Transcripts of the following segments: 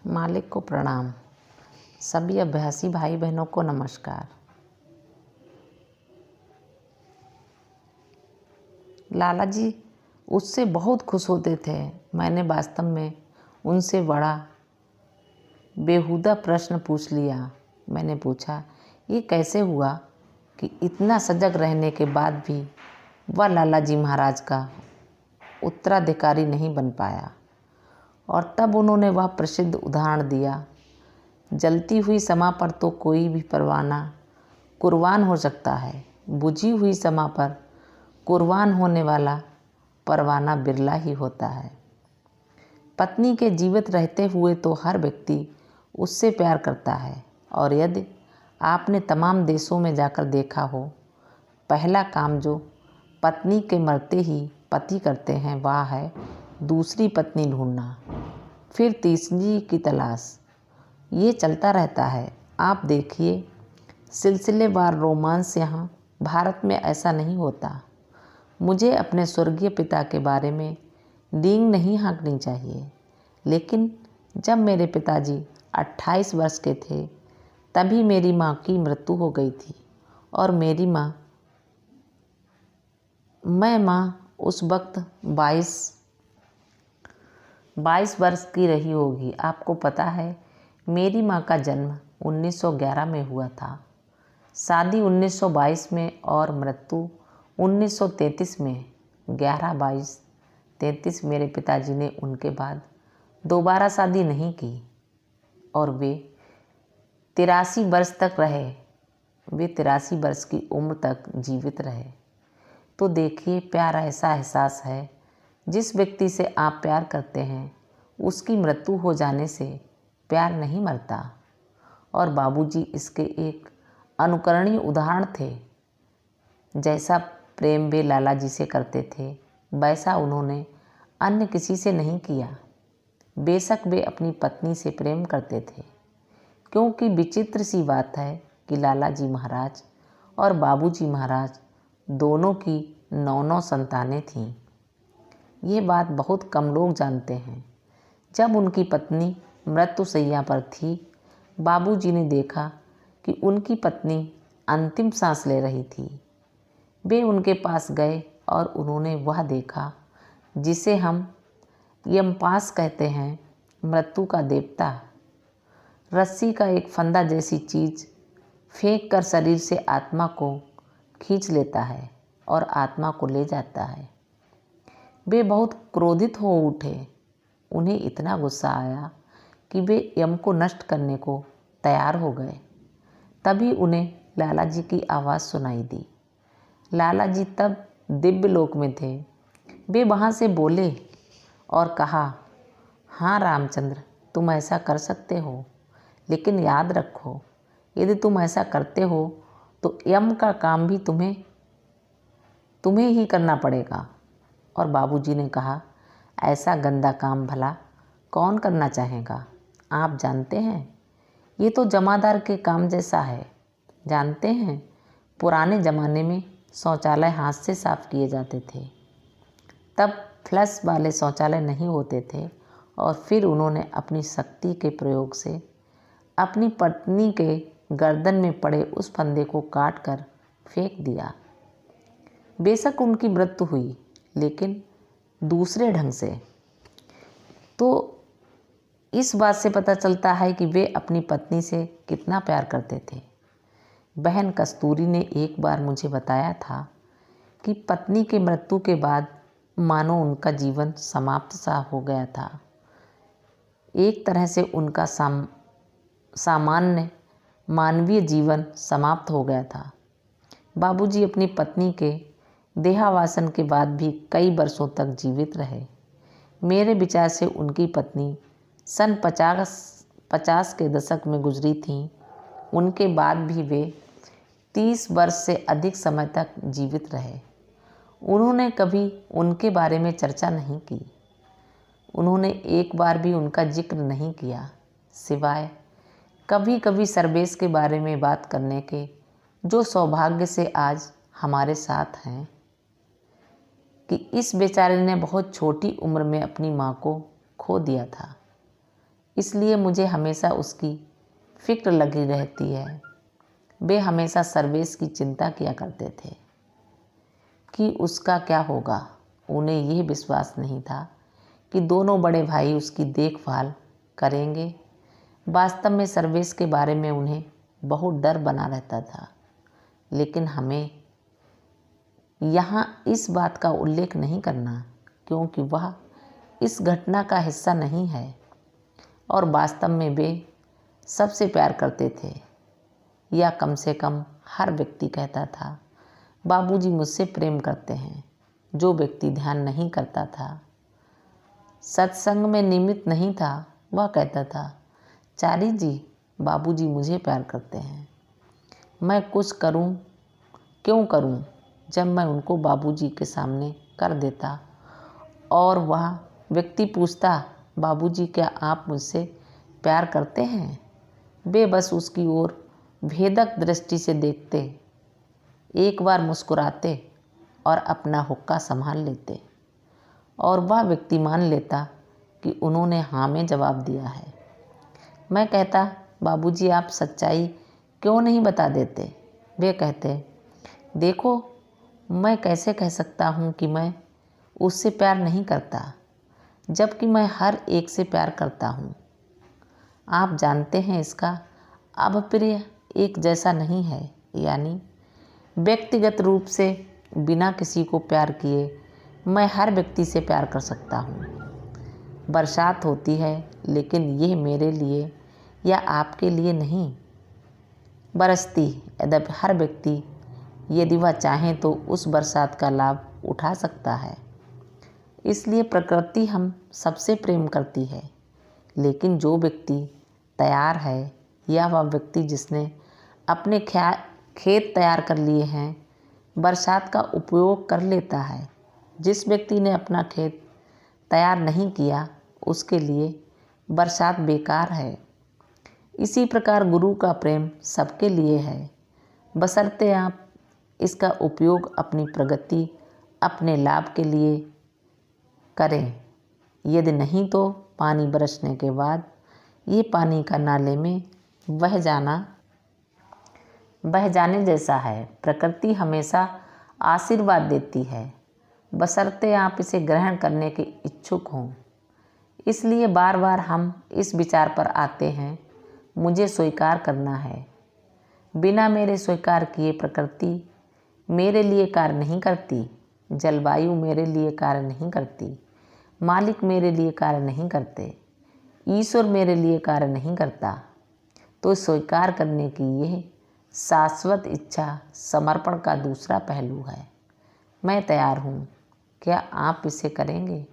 मालिक को प्रणाम। सभी अभ्यासी भाई बहनों को नमस्कार। लाला जी उससे बहुत खुश होते थे। मैंने वास्तव में उनसे बड़ा बेहुदा प्रश्न पूछ लिया। मैंने पूछा, ये कैसे हुआ कि इतना सजग रहने के बाद भी वह लाला जी महाराज का उत्तराधिकारी नहीं बन पाया। और तब उन्होंने वह प्रसिद्ध उदाहरण दिया, जलती हुई शमा पर तो कोई भी परवाना कुर्बान हो सकता है, बुझी हुई शमा पर कुर्बान होने वाला परवाना बिरला ही होता है। पत्नी के जीवित रहते हुए तो हर व्यक्ति उससे प्यार करता है, और यदि आपने तमाम देशों में जाकर देखा हो, पहला काम जो पत्नी के मरते ही पति करते हैं वह है दूसरी पत्नी ढूंढना, फिर तीसरी की तलाश। ये चलता रहता है। आप देखिए, सिलसिलेवार रोमांस यहाँ भारत में ऐसा नहीं होता। मुझे अपने स्वर्गीय पिता के बारे में डींग नहीं हाँकनी चाहिए, लेकिन जब मेरे पिताजी 28 वर्ष के थे तभी मेरी माँ की मृत्यु हो गई थी। और मेरी माँ उस वक्त 22 वर्ष की रही होगी। आपको पता है, मेरी माँ का जन्म 1911 में हुआ था, शादी 1922 में और मृत्यु 1933 में। 11-22-33 मेरे पिताजी ने उनके बाद दोबारा शादी नहीं की और वे 83 वर्ष तक रहे। वे 83 वर्ष की उम्र तक जीवित रहे। तो देखिए, प्यार ऐसा एहसास है, जिस व्यक्ति से आप प्यार करते हैं उसकी मृत्यु हो जाने से प्यार नहीं मरता। और बाबूजी इसके एक अनुकरणीय उदाहरण थे। जैसा प्रेम वे लाला जी से करते थे वैसा उन्होंने अन्य किसी से नहीं किया। बेशक वे अपनी पत्नी से प्रेम करते थे, क्योंकि विचित्र सी बात है कि लाला जी महाराज और बाबूजी महाराज दोनों की 9 संतानें थीं। ये बात बहुत कम लोग जानते हैं। जब उनकी पत्नी मृत्युशैया पर थी, बाबूजी ने देखा कि उनकी पत्नी अंतिम सांस ले रही थी। वे उनके पास गए और उन्होंने वह देखा जिसे हम यमपास कहते हैं, मृत्यु का देवता। रस्सी का एक फंदा जैसी चीज़ फेंक कर शरीर से आत्मा को खींच लेता है और आत्मा को ले जाता है। वे बहुत क्रोधित हो उठे। उन्हें इतना गुस्सा आया कि वे यम को नष्ट करने को तैयार हो गए। तभी उन्हें लाला जी की आवाज़ सुनाई दी। लाला जी तब दिव्य लोक में थे। वे वहाँ से बोले और कहा, हाँ रामचंद्र, तुम ऐसा कर सकते हो, लेकिन याद रखो, यदि तुम ऐसा करते हो तो यम का काम भी तुम्हें ही करना पड़ेगा। और बाबूजी ने कहा, ऐसा गंदा काम भला कौन करना चाहेगा? आप जानते हैं, ये तो जमादार के काम जैसा है। जानते हैं, पुराने ज़माने में शौचालय हाथ से साफ किए जाते थे। तब फ्लश वाले शौचालय नहीं होते थे। और फिर उन्होंने अपनी शक्ति के प्रयोग से अपनी पत्नी के गर्दन में पड़े उस फंदे को काट कर फेंक दिया। बेशक उनकी मृत्यु हुई, लेकिन दूसरे ढंग से। तो इस बात से पता चलता है कि वे अपनी पत्नी से कितना प्यार करते थे। बहन कस्तूरी ने एक बार मुझे बताया था कि पत्नी के मृत्यु के बाद मानो उनका जीवन समाप्त सा हो गया था। एक तरह से उनका सामान्य मानवीय जीवन समाप्त हो गया था। बाबूजी अपनी पत्नी के देहावसान के बाद भी कई वर्षों तक जीवित रहे। मेरे विचार से उनकी पत्नी सन 50 के दशक में गुजरी थी। उनके बाद भी वे 30 वर्ष से अधिक समय तक जीवित रहे। उन्होंने कभी उनके बारे में चर्चा नहीं की। उन्होंने एक बार भी उनका जिक्र नहीं किया, सिवाय कभी कभी सर्वेश के बारे में बात करने के, जो सौभाग्य से आज हमारे साथ हैं, कि इस बेचारे ने बहुत छोटी उम्र में अपनी माँ को खो दिया था। इसलिए मुझे हमेशा उसकी फिक्र लगी रहती है। वे हमेशा सर्वेश की चिंता किया करते थे कि उसका क्या होगा। उन्हें यह विश्वास नहीं था कि दोनों बड़े भाई उसकी देखभाल करेंगे। वास्तव में सर्वेश के बारे में उन्हें बहुत डर बना रहता था, लेकिन हमें यहाँ इस बात का उल्लेख नहीं करना क्योंकि वह इस घटना का हिस्सा नहीं है और वास्तव में वे सबसे प्यार करते थे, या कम से कम हर व्यक्ति कहता था बाबूजी मुझसे प्रेम करते हैं। जो व्यक्ति ध्यान नहीं करता था, सत्संग में नियमित नहीं था, वह कहता था चारी जी बाबूजी मुझे प्यार करते हैं। मैं कुछ करूं क्यों करूं जब मैं उनको बाबूजी के सामने कर देता और वह व्यक्ति पूछता बाबूजी क्या आप मुझसे प्यार करते हैं। वे बस उसकी ओर भेदक दृष्टि से देखते, एक बार मुस्कुराते और अपना हुक्का संभाल लेते और वह व्यक्ति मान लेता कि उन्होंने हाँ में जवाब दिया है। मैं कहता बाबूजी आप सच्चाई क्यों नहीं बता देते। वे कहते देखो मैं कैसे कह सकता हूँ कि मैं उससे प्यार नहीं करता जबकि मैं हर एक से प्यार करता हूँ। आप जानते हैं इसका अभिप्राय एक जैसा नहीं है, यानी व्यक्तिगत रूप से बिना किसी को प्यार किए मैं हर व्यक्ति से प्यार कर सकता हूँ। बरसात होती है लेकिन यह मेरे लिए या आपके लिए नहीं बरसती, यद्यपि हर व्यक्ति यदि वह चाहे तो उस बरसात का लाभ उठा सकता है। इसलिए प्रकृति हम सबसे प्रेम करती है, लेकिन जो व्यक्ति तैयार है या वह व्यक्ति जिसने अपने खेत तैयार कर लिए हैं बरसात का उपयोग कर लेता है। जिस व्यक्ति ने अपना खेत तैयार नहीं किया उसके लिए बरसात बेकार है। इसी प्रकार गुरु का प्रेम सबके लिए है, बशर्ते आप इसका उपयोग अपनी प्रगति अपने लाभ के लिए करें। यदि नहीं तो पानी बरसने के बाद ये पानी का नाले में बह जाने जैसा है। प्रकृति हमेशा आशीर्वाद देती है, बशर्ते आप इसे ग्रहण करने के इच्छुक हों। इसलिए बार बार हम इस विचार पर आते हैं मुझे स्वीकार करना है। बिना मेरे स्वीकार किए प्रकृति मेरे लिए कार्य नहीं करती, जलवायु मेरे लिए कार्य नहीं करती, मालिक मेरे लिए कार्य नहीं करते, ईश्वर मेरे लिए कार्य नहीं करता। तो स्वीकार करने की यह शाश्वत इच्छा समर्पण का दूसरा पहलू है। मैं तैयार हूँ, क्या आप इसे करेंगे?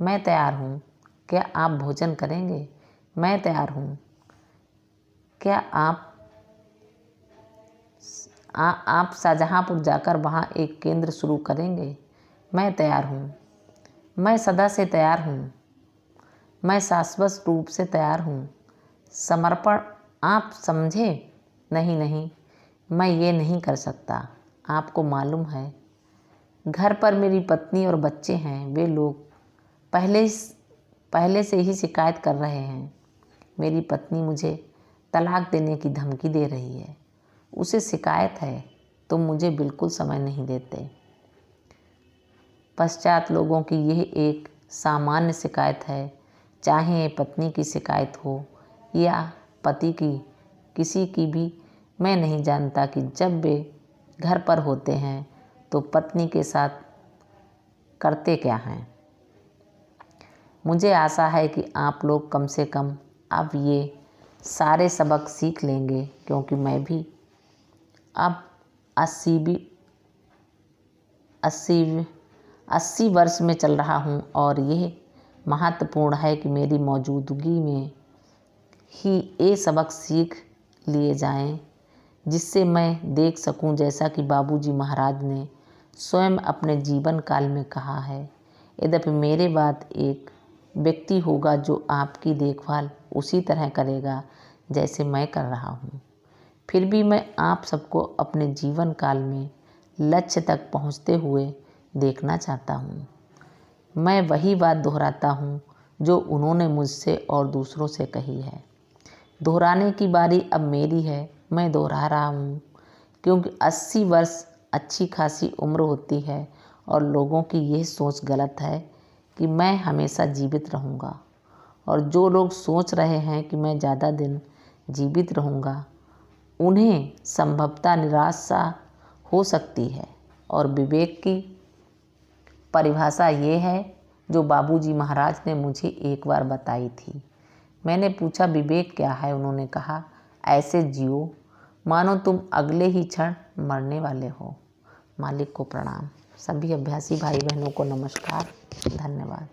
मैं तैयार हूँ, क्या आप भोजन करेंगे? मैं तैयार हूँ, क्या आप शाहजहाँपुर जाकर वहाँ एक केंद्र शुरू करेंगे? मैं तैयार हूँ, मैं सदा से तैयार हूँ, मैं शाश्वत रूप से तैयार हूँ। समर्पण आप समझे? नहीं, मैं ये नहीं कर सकता। आपको मालूम है घर पर मेरी पत्नी और बच्चे हैं, वे लोग पहले से ही शिकायत कर रहे हैं। मेरी पत्नी मुझे तलाक देने की धमकी दे रही है। उसे शिकायत है तुम मुझे बिल्कुल समय नहीं देते। पश्चात लोगों की यह एक सामान्य शिकायत है, चाहे पत्नी की शिकायत हो या पति की, किसी की भी। मैं नहीं जानता कि जब वे घर पर होते हैं तो पत्नी के साथ करते क्या हैं। मुझे आशा है कि आप लोग कम से कम अब ये सारे सबक सीख लेंगे, क्योंकि मैं भी अब 80 वर्ष में चल रहा हूँ और यह महत्वपूर्ण है कि मेरी मौजूदगी में ही ये सबक सीख लिए जाएं, जिससे मैं देख सकूं, जैसा कि बाबूजी महाराज ने स्वयं अपने जीवन काल में कहा है। यद्यपि मेरे बाद एक व्यक्ति होगा जो आपकी देखभाल उसी तरह करेगा जैसे मैं कर रहा हूँ, फिर भी मैं आप सबको अपने जीवन काल में लक्ष्य तक पहुँचते हुए देखना चाहता हूँ। मैं वही बात दोहराता हूँ जो उन्होंने मुझसे और दूसरों से कही है। दोहराने की बारी अब मेरी है, मैं दोहरा रहा हूँ, क्योंकि 80 वर्ष अच्छी खासी उम्र होती है और लोगों की यह सोच गलत है कि मैं हमेशा जीवित रहूँगा। और जो लोग सोच रहे हैं कि मैं ज़्यादा दिन जीवित रहूँगा, उन्हें संभवतः निराशा हो सकती है। और विवेक की परिभाषा ये है जो बाबूजी महाराज ने मुझे एक बार बताई थी। मैंने पूछा, विवेक क्या है? उन्होंने कहा, ऐसे जियो मानो तुम अगले ही क्षण मरने वाले हो। मालिक को प्रणाम। सभी अभ्यासी भाई बहनों को नमस्कार। धन्यवाद।